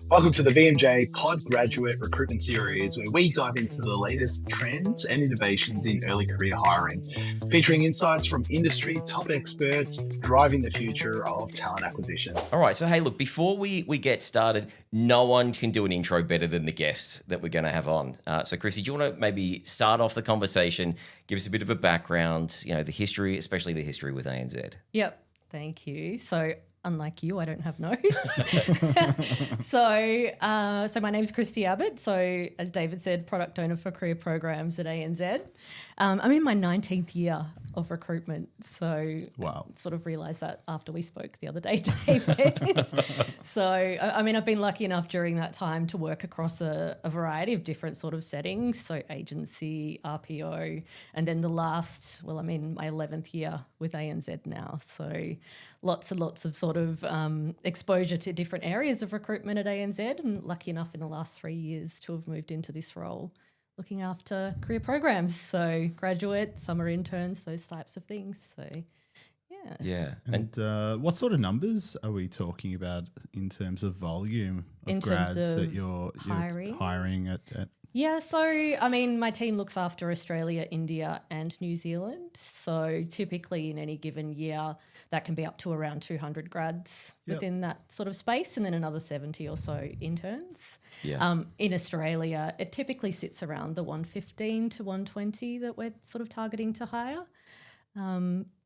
Welcome to the VMJPod graduate recruitment series, where we dive into the latest trends and innovations in early career hiring, featuring insights from industry top experts driving the future of talent acquisition. All right, so hey, look, before we get started, no one can do an intro better than the guest that we're going to have on. So, Kristy, do you want to maybe start off the conversation, give us a bit of a background, the history, especially the history with ANZ? Yep, thank you. So, unlike you, I don't have notes. So my name's Kristy Abbott. So as David said, product owner for career programs at ANZ. I'm in my 19th year of recruitment. So wow. I sort of realised that after we spoke the other day, David. So, I've been lucky enough during that time to work across a variety of different sort of settings. So agency, RPO, and then I'm in my 11th year with ANZ now. So lots and lots of sort of exposure to different areas of recruitment at ANZ, and lucky enough in the last 3 years to have moved into this role looking after career programs, so graduate, summer interns, those types of things. So, yeah. Yeah. And what sort of numbers are we talking about in terms of volume of in grads terms of that you're hiring at? Yeah, so, my team looks after Australia, India and New Zealand. So typically in any given year, that can be up to around 200 grads within that sort of space, and then another 70 or so interns. Yeah. In Australia, it typically sits around the 115 to 120 that we're sort of targeting to hire.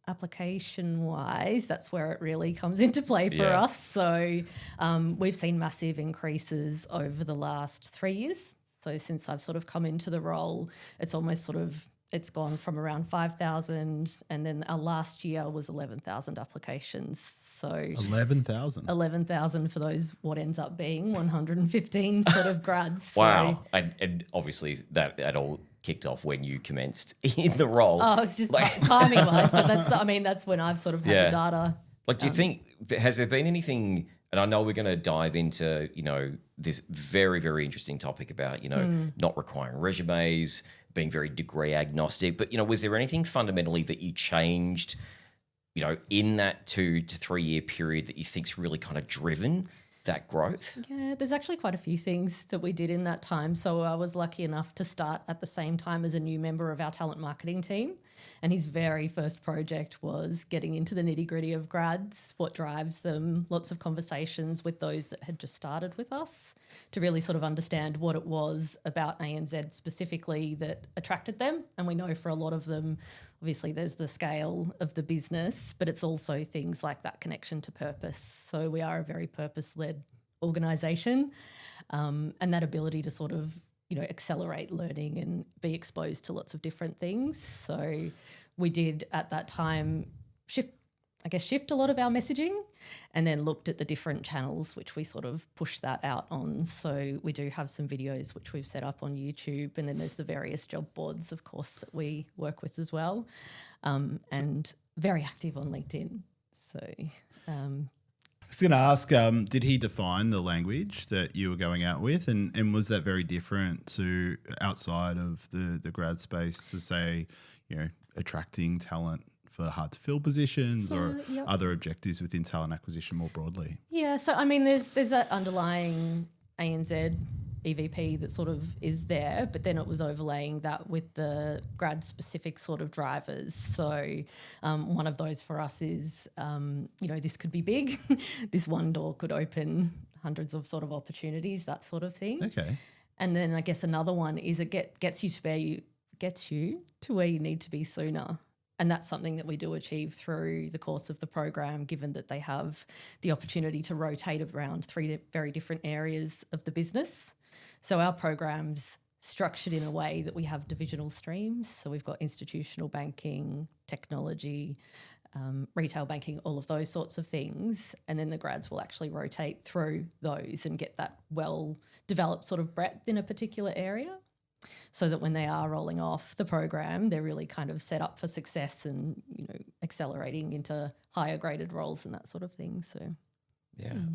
Application-wise, that's where it really comes into play for us. So we've seen massive increases over the last 3 years. So since I've sort of come into the role, it's almost it's gone from around 5,000, and then our last year was 11,000 applications. So 11,000? 11,000 for those, what ends up being 115 sort of grads. Wow. So, and obviously that all kicked off when you commenced in the role. Oh, it's just timing-wise, but that's when I've sort of had the data. Like, do you think, has there been anything, and I know we're going to dive into, this very, very interesting topic about, not requiring resumes, being very degree-agnostic, but, was there anything fundamentally that you changed, in that 2 to 3 year period that you think's really kind of driven that growth? Yeah, there's actually quite a few things that we did in that time. So I was lucky enough to start at the same time as a new member of our talent marketing team. And his very first project was getting into the nitty-gritty of grads, what drives them, lots of conversations with those that had just started with us to really sort of understand what it was about ANZ specifically that attracted them. And we know for a lot of them, obviously there's the scale of the business, but it's also things like that connection to purpose. So we are a very purpose-led organisation, and that ability to sort of accelerate learning and be exposed to lots of different things. So we did at that time shift a lot of our messaging, and then looked at the different channels which we sort of pushed that out on. So we do have some videos which we've set up on YouTube, and then there's the various job boards, of course, that we work with as well, and very active on LinkedIn. So I was going to ask, did he define the language that you were going out with, and was that very different to outside of the grad space, to say, attracting talent for hard to fill positions or other objectives within talent acquisition more broadly? Yeah, so there's that underlying ANZ EVP that sort of is there, but then it was overlaying that with the grad specific sort of drivers. So one of those for us is, this could be big. This one door could open hundreds of sort of opportunities, that sort of thing. Okay. And then I guess another one is it gets you to where you need to be sooner. And that's something that we do achieve through the course of the program, given that they have the opportunity to rotate around 3 very different areas of the business. So our program's structured in a way that we have divisional streams. So we've got institutional banking, technology, retail banking, all of those sorts of things. And then the grads will actually rotate through those and get that well-developed sort of breadth in a particular area, so that when they are rolling off the program, they're really kind of set up for success and, accelerating into higher graded roles and that sort of thing. So,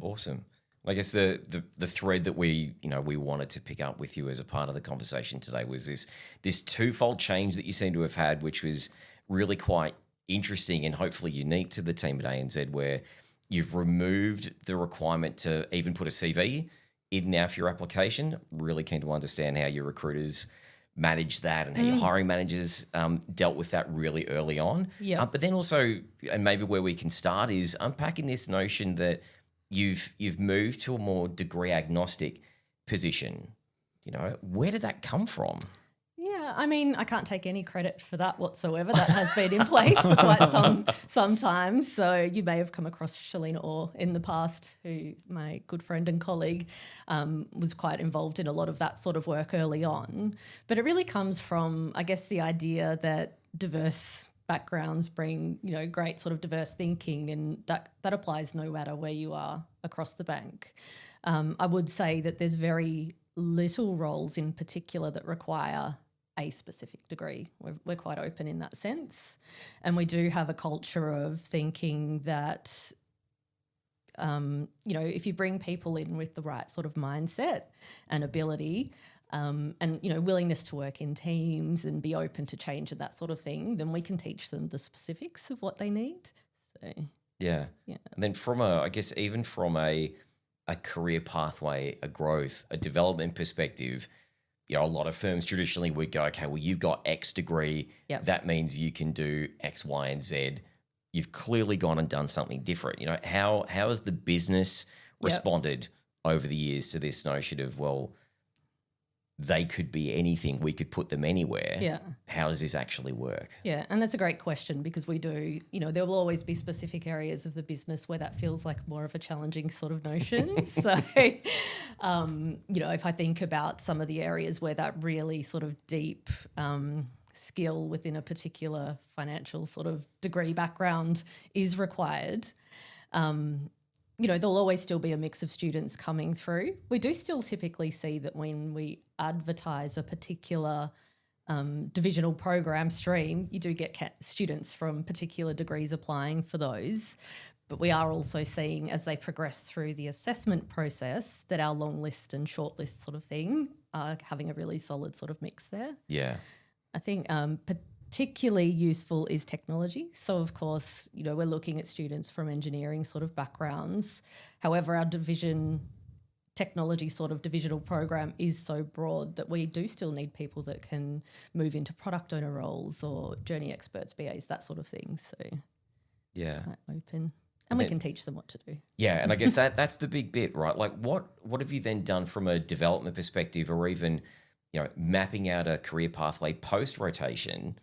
Awesome. I guess the thread that we wanted to pick up with you as a part of the conversation today was this twofold change that you seem to have had, which was really quite interesting and hopefully unique to the team at ANZ, where you've removed the requirement to even put a CV in now for your application. Really keen to understand how your recruiters manage that and how your hiring managers dealt with that really early on. Yeah. But then also, and maybe where we can start is unpacking this notion that you've moved to a more degree agnostic position. You know, where did that come from? Yeah, I mean, I can't take any credit for that whatsoever. That has been in place for quite some time. So you may have come across Shalina Orr in the past, who my good friend and colleague was quite involved in a lot of that sort of work early on. But it really comes from, I guess, the idea that diverse backgrounds bring, you know, great sort of diverse thinking, and that applies no matter where you are across the bank. I would say that there's very little roles in particular that require a specific degree. We're quite open in that sense. And we do have a culture of thinking that, you know, if you bring people in with the right sort of mindset and ability and, you know, willingness to work in teams and be open to change and that sort of thing, then we can teach them the specifics of what they need. So, yeah. And then from even from a career pathway, a growth, a development perspective, you know, a lot of firms traditionally would go, okay, well, you've got X degree. Yep. That means you can do X, Y, and Z. You've clearly gone and done something different. You know, how has the business responded over the years to this notion of, well, they could be anything, we could put them anywhere. Yeah. How does this actually work? Yeah, and that's a great question, because we do, you know, there will always be specific areas of the business where that feels like more of a challenging sort of notion. So, you know, if I think about some of the areas where that really sort of deep skill within a particular financial sort of degree background is required, you know, there'll always still be a mix of students coming through. We do still typically see that when we advertise a particular divisional program stream, you do get students from particular degrees applying for those. But we are also seeing, as they progress through the assessment process, that our long list and short list sort of thing are having a really solid sort of mix there. Yeah. I think particularly useful is technology. So, of course, you know, we're looking at students from engineering sort of backgrounds. However, our technology sort of divisional program is so broad that we do still need people that can move into product owner roles or journey experts, BAs, that sort of thing. So, yeah, quite open. And we can teach them what to do. Yeah, and I guess that's the big bit, right? Like what have you then done from a development perspective, or even, you know, mapping out a career pathway post-rotation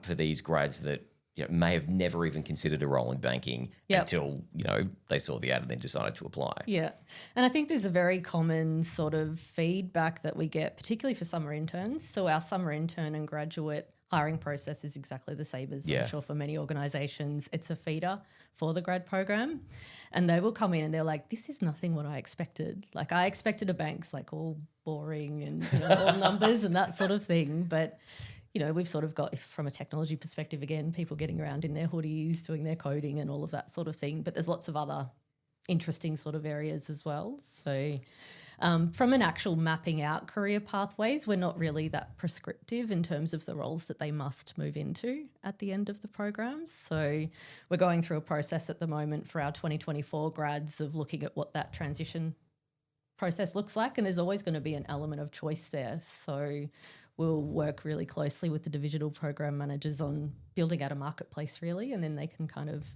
for these grads that, you know, may have never even considered a role in banking until, you know, they saw the ad and then decided to apply. Yeah. And I think there's a very common sort of feedback that we get, particularly for summer interns. So our summer intern and graduate hiring process is exactly the same as I'm sure for many organisations. It's a feeder for the grad program, and they will come in and they're like, this is nothing what I expected. Like, I expected a bank's like all boring and, you know, all numbers and that sort of thing. But, you know, we've sort of got, from a technology perspective, again, people getting around in their hoodies, doing their coding and all of that sort of thing. But there's lots of other interesting sort of areas as well. So from an actual mapping out career pathways, we're not really that prescriptive in terms of the roles that they must move into at the end of the program. So we're going through a process at the moment for our 2024 grads of looking at what that transition process looks like, and there's always going to be an element of choice there. So we'll work really closely with the divisional program managers on building out a marketplace, really, and then they can kind of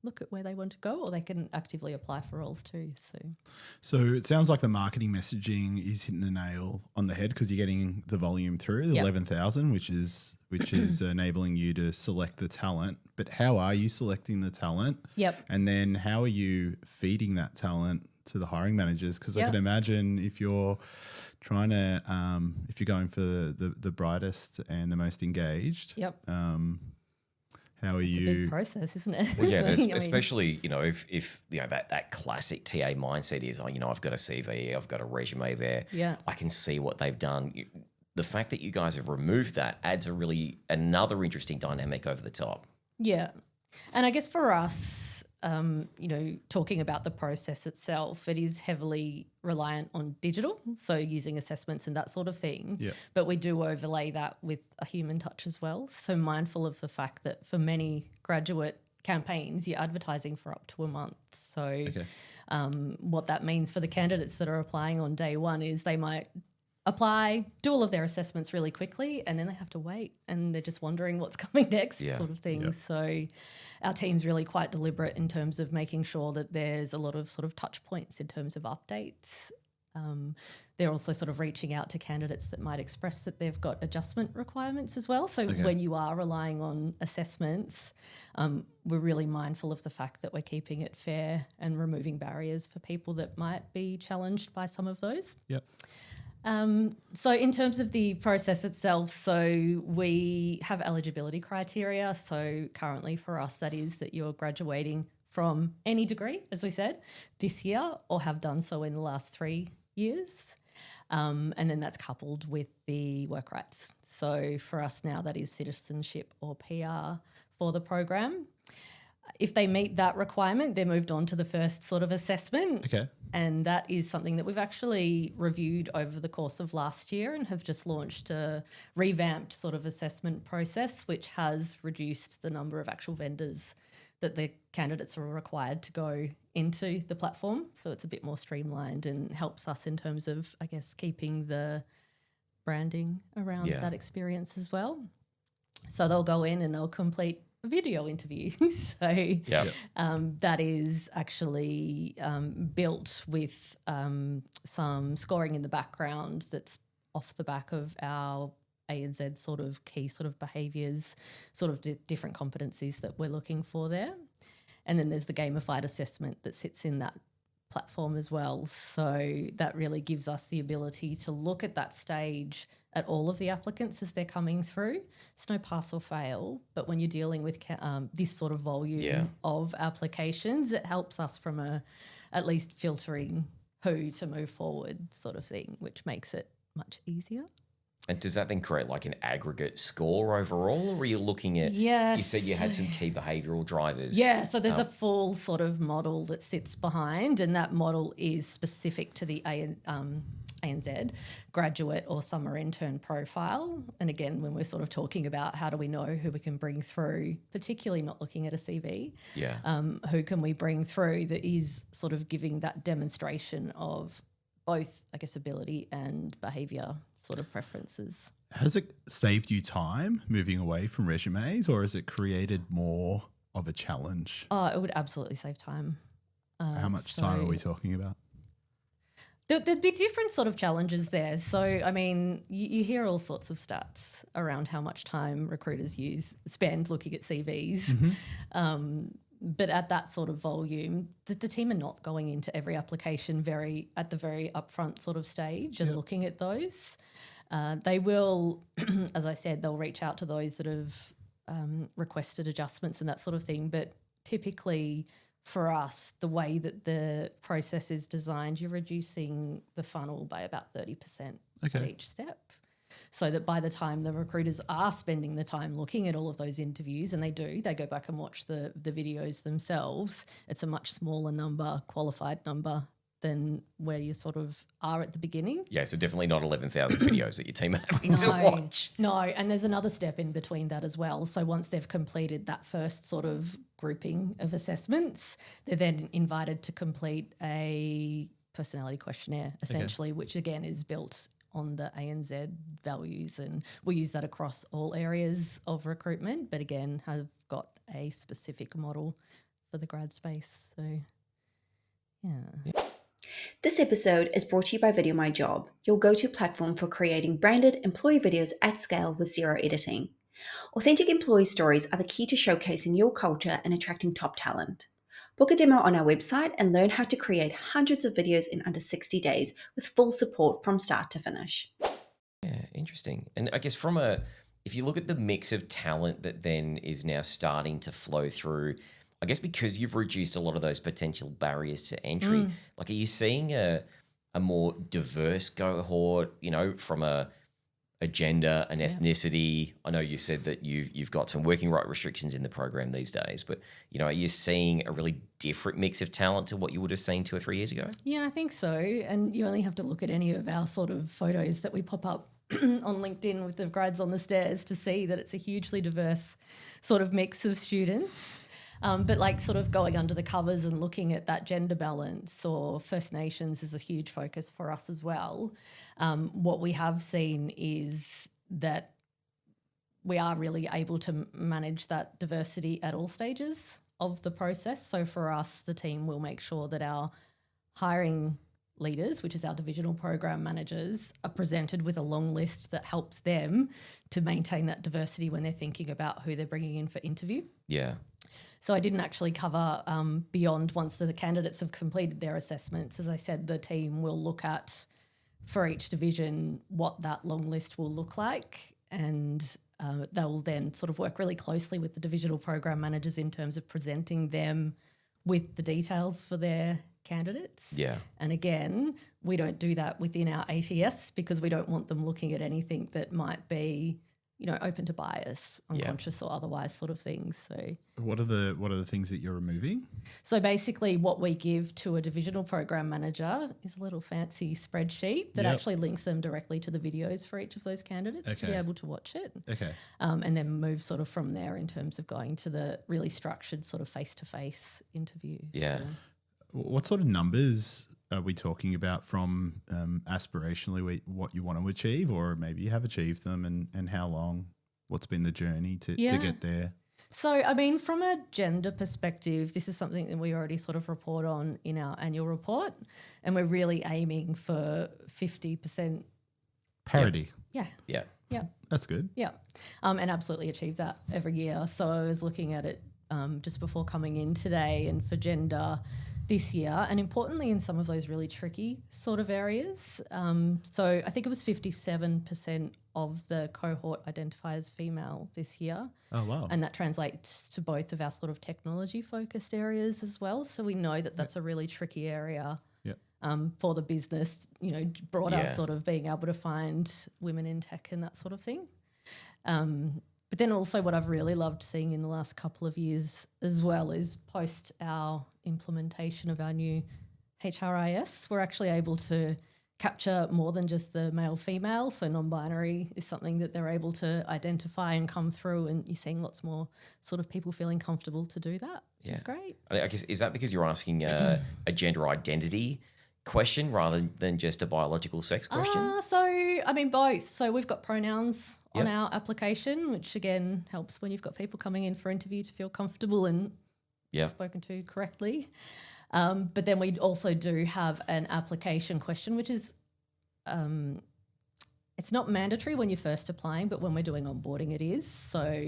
look at where they want to go, or they can actively apply for roles too. So it sounds like the marketing messaging is hitting the nail on the head, because you're getting the volume through, the 11,000, which is enabling you to select the talent. But how are you selecting the talent? Yep. And then how are you feeding that talent to the hiring managers? Because I can imagine if you're trying to, if you're going for the brightest and the most engaged, how are it's you? a big process, isn't it? Well, yeah, especially, you know, if you know that classic TA mindset is, oh, you know, I've got a CV, I've got a resume there, I can see what they've done. The fact that you guys have removed that adds another interesting dynamic over the top. Yeah, and I guess for us, you know, talking about the process itself, it is heavily reliant on digital, so using assessments and that sort of thing. Yeah. But we do overlay that with a human touch as well. So mindful of the fact that for many graduate campaigns, you're advertising for up to a month. So what that means for the candidates that are applying on day one is they might apply, do all of their assessments really quickly, and then they have to wait and they're just wondering what's coming next sort of thing. So our team's really quite deliberate in terms of making sure that there's a lot of sort of touch points in terms of updates. They're also sort of reaching out to candidates that might express that they've got adjustment requirements as well. So when you are relying on assessments, we're really mindful of the fact that we're keeping it fair and removing barriers for people that might be challenged by some of those. So in terms of the process itself, so we have eligibility criteria. So currently for us, that is that you're graduating from any degree, as we said, this year or have done so in the last 3 years. And then that's coupled with the work rights. So for us now, that is citizenship or PR for the program. If they meet that requirement, they're moved on to the first sort of assessment. And that is something that we've actually reviewed over the course of last year and have just launched a revamped sort of assessment process, which has reduced the number of actual vendors that the candidates are required to go into the platform. So it's a bit more streamlined and helps us in terms of, I guess, keeping the branding around that experience as well. So they'll go in and they'll complete a video interview. So that is actually built with some scoring in the background that's off the back of our ANZ sort of key sort of behaviours, sort of different competencies that we're looking for there. And then there's the gamified assessment that sits in that platform as well. So that really gives us the ability to look at that stage at all of the applicants as they're coming through. It's no pass or fail, but when you're dealing with this sort of volume of applications, it helps us from at least filtering who to move forward sort of thing, which makes it much easier. And does that then create like an aggregate score overall, or are you looking at, you said you had some key behavioural drivers? Yeah, so there's a full sort of model that sits behind, and that model is specific to the ANZ graduate or summer intern profile. And again, when we're sort of talking about how do we know who we can bring through, particularly not looking at a CV, who can we bring through that is sort of giving that demonstration of both, I guess, ability and behaviour sort of preferences. Has it saved you time moving away from resumes, or has it created more of a challenge? Oh, it would absolutely save time. How much time are we talking about? There'd be different sort of challenges there. So, I mean, you hear all sorts of stats around how much time recruiters spend looking at CVs. But at that sort of volume, the team are not going into every application at the very upfront sort of stage and looking at those. They will, as I said, they'll reach out to those that have requested adjustments and that sort of thing. But typically for us, the way that the process is designed, you're reducing the funnel by about 30% at each step. So that by the time the recruiters are spending the time looking at all of those interviews, and they go back and watch the videos themselves, it's a much smaller number, qualified number, than where you sort of are at the beginning. Yeah, so definitely not 11,000 videos that your team are having to watch. No, and there's another step in between that as well. So once they've completed that first sort of grouping of assessments, they're then invited to complete a personality questionnaire, essentially, which again is built on the ANZ values, and we use that across all areas of recruitment, but again have got a specific model for the grad space. So, yeah. This episode is brought to you by Video My Job, your go-to platform for creating branded employee videos at scale with zero editing. Authentic employee stories are the key to showcasing your culture and attracting top talent. Book a demo on our website and learn how to create hundreds of videos in under 60 days with full support from start to finish. Yeah, interesting. And I guess if you look at the mix of talent that then is now starting to flow through, I guess because you've reduced a lot of those potential barriers to entry, like are you seeing a more diverse cohort, from a gender and ethnicity? I know you said that you've got some working right restrictions in the program these days, but are you seeing a really different mix of talent to what you would have seen 2 or 3 years ago? Yeah, I think so. And you only have to look at any of our sort of photos that we pop up on LinkedIn with the grads on the stairs to see that it's a hugely diverse sort of mix of students. But like sort of going under the covers and looking at that gender balance or First Nations is a huge focus for us as well. What we have seen is that we are really able to manage that diversity at all stages of the process. So for us, the team will make sure that our hiring leaders, which is our divisional program managers, are presented with a long list that helps them to maintain that diversity when they're thinking about who they're bringing in for interview. Yeah. So I didn't actually cover beyond once the candidates have completed their assessments. As I said, the team will look at for each division what that long list will look like, and they will then sort of work really closely with the divisional program managers in terms of presenting them with the details for their candidates. Yeah. And again, we don't do that within our ATS because we don't want them looking at anything that might be, you know, open to bias, unconscious or otherwise sort of things. So What are the things that you're removing? So basically what we give to a divisional program manager is a little fancy spreadsheet that actually links them directly to the videos for each of those candidates to be able to watch it. Okay. And then move sort of from there in terms of going to the really structured sort of face-to-face interview. Yeah. So. What sort of numbers are we talking about from aspirationally what you want to achieve, or maybe you have achieved them, and how long? What's been the journey to get there? So, I mean, from a gender perspective, this is something that we already sort of report on in our annual report, and we're really aiming for 50% parity. Yeah. Yeah. Yeah. That's good. Yeah. And absolutely achieve that every year. So I was looking at it just before coming in today, and for gender this year, and importantly in some of those really tricky sort of areas. So I think it was 57% of the cohort identify as female this year. Oh, wow. And that translates to both of our sort of technology focused areas as well. So we know that that's a really tricky area for the business, you know, broader sort of being able to find women in tech and that sort of thing. But then also what I've really loved seeing in the last couple of years as well is post our implementation of our new HRIS, we're actually able to capture more than just the male-female. So non-binary is something that they're able to identify and come through, and you're seeing lots more sort of people feeling comfortable to do that, which is great. I guess, is that because you're asking a gender identity question rather than just a biological sex question? So, I mean, both. So we've got pronouns on our application, which again helps when you've got people coming in for interview to feel comfortable and spoken to correctly. But then we also do have an application question, which is it's not mandatory when you're first applying, but when we're doing onboarding it is. So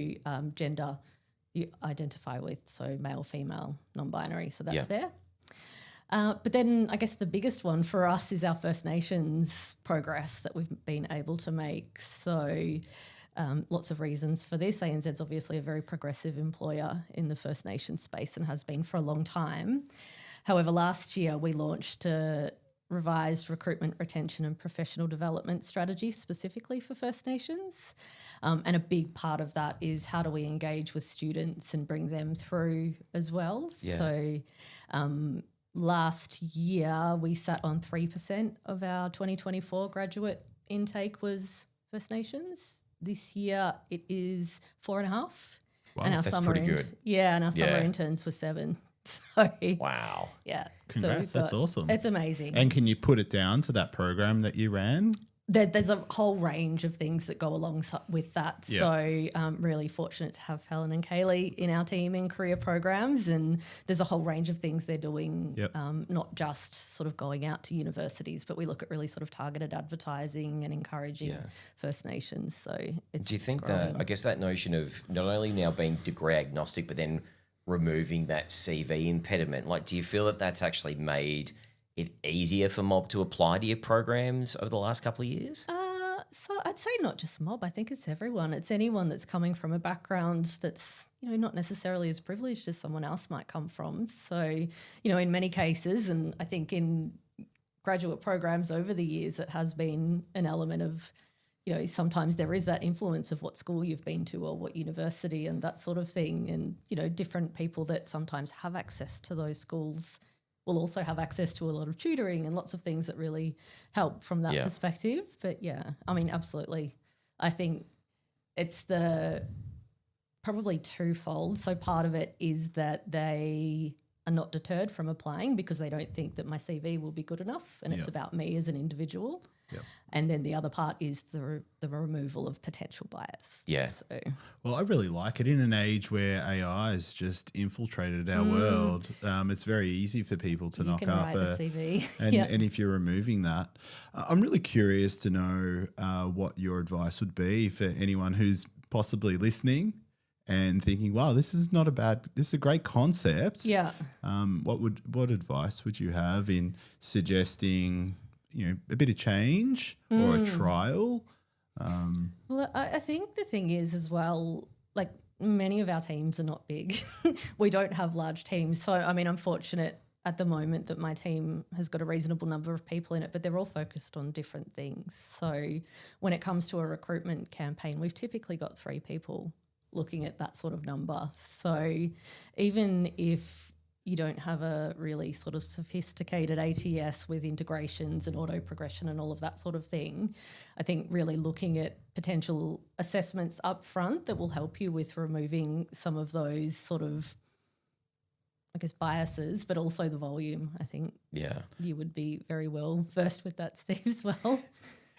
gender you identify with, so male, female, non-binary, so that's there. But then I guess the biggest one for us is our First Nations progress that we've been able to make. So lots of reasons for this. ANZ's obviously a very progressive employer in the First Nations space and has been for a long time. However, last year we launched a revised recruitment, retention and professional development strategy specifically for First Nations. And a big part of that is how do we engage with students and bring them through as well. Yeah. So last year we sat on 3% of our 2024 graduate intake was First Nations. This year it is 4.5%. Wow, and our that's summer pretty good. and our summer interns were 7%. So Wow. yeah. Congrats, that's awesome. It's amazing. And can you put it down to that program that you ran? There's a whole range of things that go along with that. Yeah. So really fortunate to have Helen and Kaylee in our team in career programs, and there's a whole range of things they're doing, not just sort of going out to universities, but we look at really sort of targeted advertising and encouraging First Nations. So it's Do you think growing. that, I guess that notion of not only now being degree agnostic, but then removing that CV impediment, like do you feel that that's actually made it easier for Mob to apply to your programs over the last couple of years? So I'd say not just Mob. I think it's everyone. It's anyone that's coming from a background that's, you know, not necessarily as privileged as someone else might come from. So, you know, in many cases, and I think in graduate programs over the years, it has been an element of, you know, sometimes there is that influence of what school you've been to or what university and that sort of thing. And, you know, different people that sometimes have access to those schools will also have access to a lot of tutoring and lots of things that really help from that perspective. But yeah, I mean, absolutely. I think it's the probably twofold. So part of it is that they are not deterred from applying because they don't think that my CV will be good enough, and it's about me as an individual. Yep. And then the other part is the removal of potential bias. Yeah. So, Well, I really like it in an age where AI has just infiltrated our world. It's very easy for people to knock up write a CV. and if you're removing that, I'm really curious to know what your advice would be for anyone who's possibly listening and thinking, wow, this is a great concept. Yeah. What advice would you have in suggesting, a bit of change or a trial? Well, I think the thing is as well, like many of our teams are not big. We don't have large teams. So, I mean, I'm fortunate at the moment that my team has got a reasonable number of people in it, but they're all focused on different things. So when it comes to a recruitment campaign, we've typically got 3 people looking at that sort of number. So even if you don't have a really sort of sophisticated ATS with integrations and auto progression and all of that sort of thing, I think really looking at potential assessments up front that will help you with removing some of those sort of, I guess, biases, but also the volume. I think you would be very well versed with that, Steve, as well.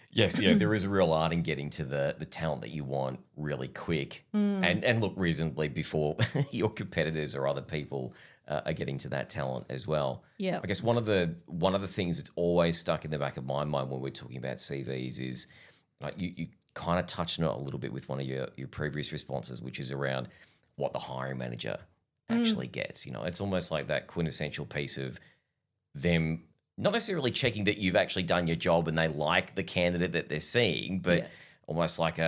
Yes, there is a real art in getting to the talent that you want really quick and look reasonably before your competitors or other people are getting to that talent as well. Yeah. I guess one of the things that's always stuck in the back of my mind when we're talking about CVs is like you kind of touched on it a little bit with one of your previous responses, which is around what the hiring manager actually gets. It's almost like that quintessential piece of them not necessarily checking that you've actually done your job and they like the candidate that they're seeing, but almost like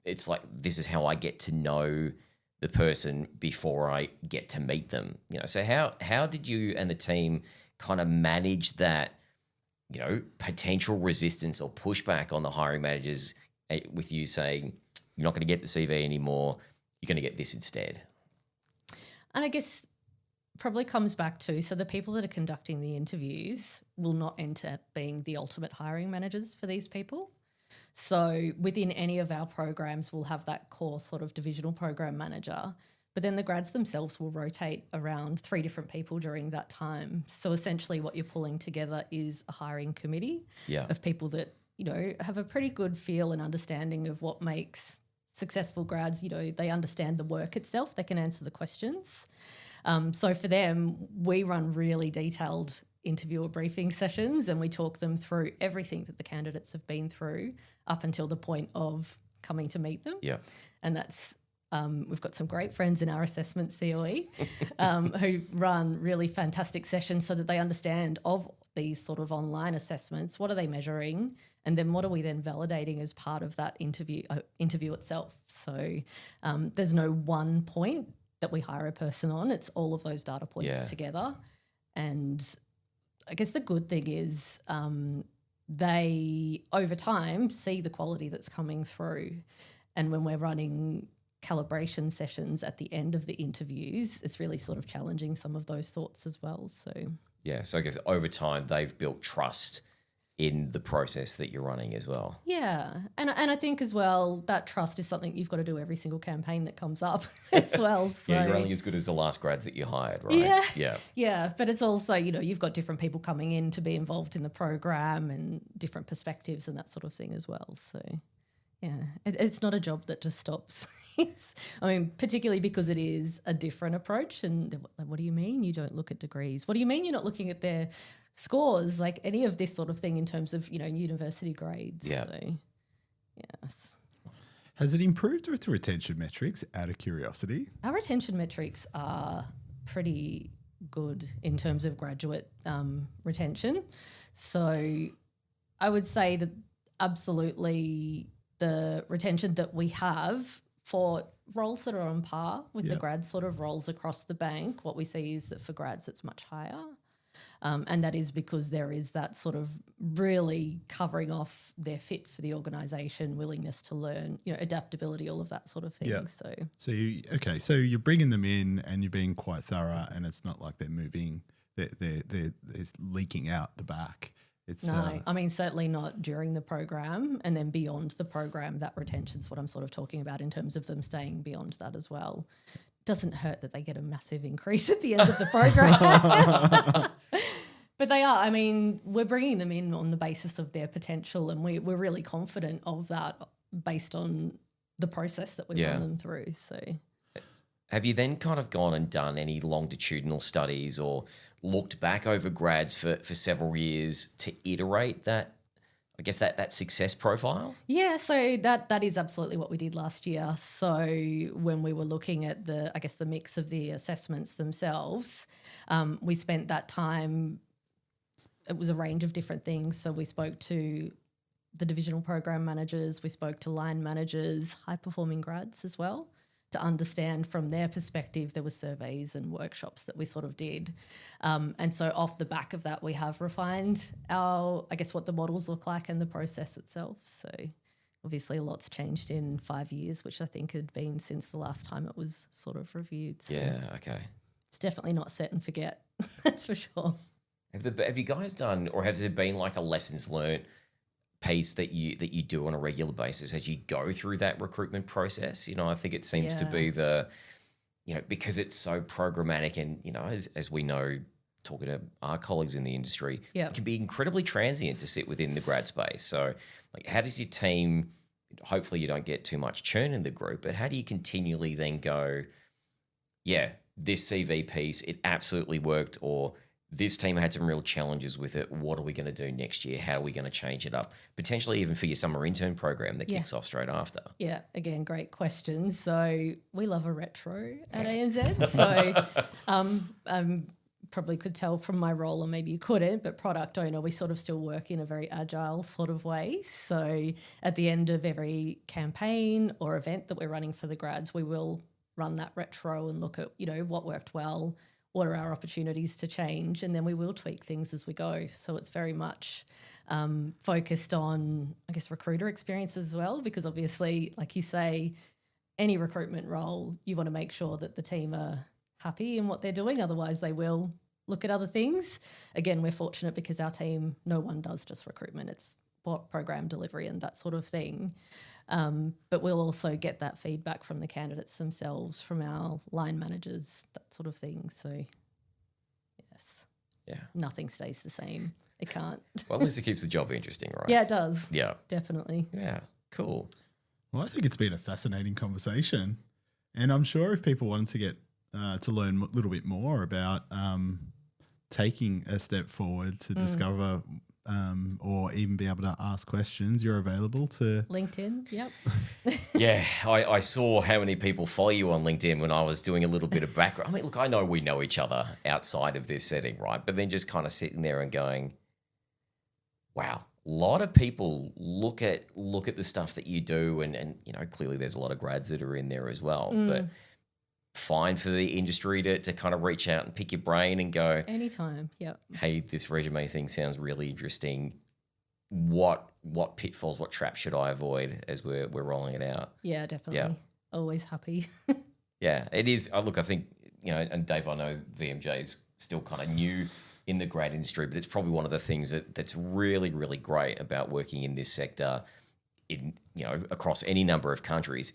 it's like, this is how I get to know the person before I get to meet them. So how did you and the team kind of manage that, potential resistance or pushback on the hiring managers with you saying, you're not going to get the CV anymore, you're going to get this instead? And I guess probably comes back to, so the people that are conducting the interviews will not end up being the ultimate hiring managers for these people. So within any of our programs, we'll have that core sort of divisional program manager, but then the grads themselves will rotate around 3 different people during that time. So essentially what you're pulling together is a hiring committee of people that, have a pretty good feel and understanding of what makes successful grads. They understand the work itself, they can answer the questions. So for them, we run really detailed interviewer briefing sessions and we talk them through everything that the candidates have been through up until the point of coming to meet them. Yeah. And that's, we've got some great friends in our assessment COE who run really fantastic sessions so that they understand of these sort of online assessments, what are they measuring, and then what are we then validating as part of that interview itself. So there's no one point that we hire a person on. It's all of those data points together. And I guess the good thing is they, over time, see the quality that's coming through. And when we're running calibration sessions at the end of the interviews, it's really sort of challenging some of those thoughts as well. So I guess over time they've built trust in the process that you're running as well. Yeah. And I think as well that trust is something you've got to do every single campaign that comes up as well. So. You're only as good as the last grads that you hired, right? Yeah. But it's also, you've got different people coming in to be involved in the program and different perspectives and that sort of thing as well. So, it's not a job that just stops. Particularly because it is a different approach. And what do you mean you don't look at degrees? What do you mean you're not looking at their scores, like any of this sort of thing in terms of, university grades? Yeah. So, yes. Has it improved with the retention metrics, out of curiosity? Our retention metrics are pretty good in terms of graduate retention. So I would say that absolutely the retention that we have for roles that are on par with the grad sort of roles across the bank, what we see is that for grads it's much higher. And that is because there is that sort of really covering off their fit for the organisation, willingness to learn, adaptability, all of that sort of thing. Yeah. So so you're bringing them in and you're being quite thorough, and it's not like they're moving, they're leaking out the back. It's No, I mean, certainly not during the program, and then beyond the program, that retention's what I'm sort of talking about in terms of them staying beyond that as well. Doesn't hurt that they get a massive increase at the end of the program. But they are, I mean, we're bringing them in on the basis of their potential, and we're really confident of that based on the process that we run them through. So, have you then kind of gone and done any longitudinal studies or looked back over grads for several years to iterate that, I guess, that success profile? Yeah, so that is absolutely what we did last year. So when we were looking at the mix of the assessments themselves, we spent that time, it was a range of different things. So we spoke to the divisional program managers, we spoke to line managers, high-performing grads as well, to understand from their perspective. There were surveys and workshops that we sort of did. And so off the back of that, we have refined what the models look like and the process itself. So obviously a lot's changed in 5 years, which I think had been since the last time it was sort of reviewed. So Yeah, okay. it's definitely not set and forget, that's for sure. Have you guys done, or has there been like a lessons learned piece that you do on a regular basis as you go through that recruitment process? I think it seems to be because it's so programmatic, and as we know, talking to our colleagues in the industry, it can be incredibly transient to sit within the grad space. So like, how does your team, hopefully you don't get too much churn in the group, but how do you continually then go, this CV piece, it absolutely worked, or this team had some real challenges with it. What are we going to do next year? How are we going to change it up? Potentially even for your summer intern program that kicks off straight after. Yeah, again, great question. So we love a retro at ANZ. So probably could tell from my role, or maybe you couldn't, but product owner, we sort of still work in a very agile sort of way. So at the end of every campaign or event that we're running for the grads, we will run that retro and look at, what worked well, what are our opportunities to change, and then we will tweak things as we go. So it's very much focused on, recruiter experience as well, because obviously, like you say, any recruitment role, you want to make sure that the team are happy in what they're doing. Otherwise, they will look at other things. Again, we're fortunate because our team, no one does just recruitment. It's program delivery and that sort of thing. But we'll also get that feedback from the candidates themselves, from our line managers, that sort of thing. So, yes. Yeah. Nothing stays the same. It can't. Well, at least it keeps the job interesting, right? Yeah, it does. Yeah. Definitely. Yeah. Cool. Well, I think it's been a fascinating conversation. And I'm sure if people wanted to get to learn a little bit more about taking a step forward to discover or even be able to ask questions, you're available to LinkedIn. Yep. Yeah, I saw how many people follow you on LinkedIn when I was doing a little bit of background. I mean, look, I know we know each other outside of this setting, right? But then just kind of sitting there and going, wow, a lot of people look at the stuff that you do, and clearly there's a lot of grads that are in there as well. But fine for the industry to kind of reach out and pick your brain and go, anytime. Yep. Hey, this resume thing sounds really interesting. What pitfalls, what traps should I avoid as we're rolling it out? Yeah, definitely. Yeah. Always happy. Yeah, it is. Look, I think, and Dave, I know VMJ is still kind of new in the grad industry, but it's probably one of the things that's really, really great about working in this sector in, across any number of countries.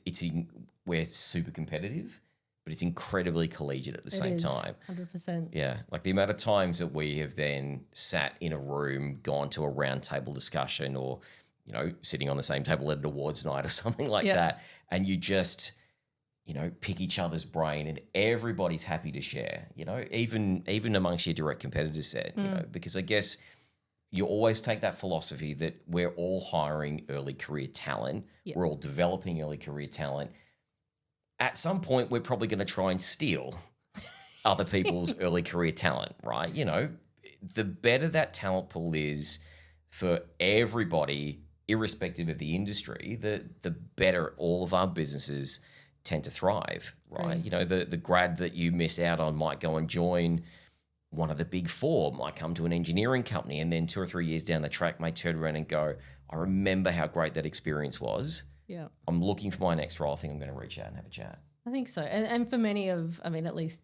We're super competitive, but it's incredibly collegiate at the same time. 100%. Yeah, like the amount of times that we have then sat in a room, gone to a round table discussion, or, sitting on the same table at an awards night or something like that, and you just, pick each other's brain, and everybody's happy to share, even amongst your direct competitor set, because I guess you always take that philosophy that we're all hiring early career talent. Yep. We're all developing early career talent. At some point, we're probably going to try and steal other people's early career talent, right? The better that talent pool is for everybody, irrespective of the industry, the better all of our businesses tend to thrive, right? The grad that you miss out on might go and join one of the big four, might come to an engineering company, and then 2 or 3 years down the track may turn around and go, I remember how great that experience was. Yeah, I'm looking for my next role. I think I'm going to reach out and have a chat. I think so. And for many of, at least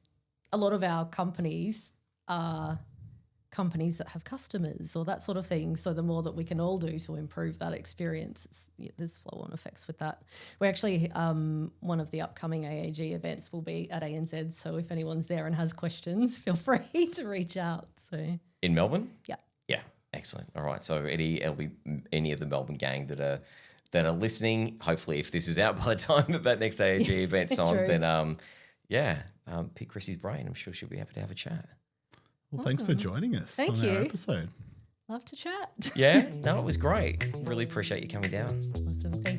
a lot of our companies are companies that have customers or that sort of thing. So the more that we can all do to improve that experience, there's flow-on effects with that. We actually, one of the upcoming AAG events will be at ANZ. So if anyone's there and has questions, feel free to reach out. So In Melbourne? yeah. Yeah, excellent. All right. So any of the Melbourne gang that are listening, hopefully if this is out by the time that next AAG event's on, then pick Kristy's brain. I'm sure she'll be happy to have a chat. Well, thanks for joining us on our episode. Love to chat. Yeah, no, it was great. Really appreciate you coming down. Awesome. Thank you.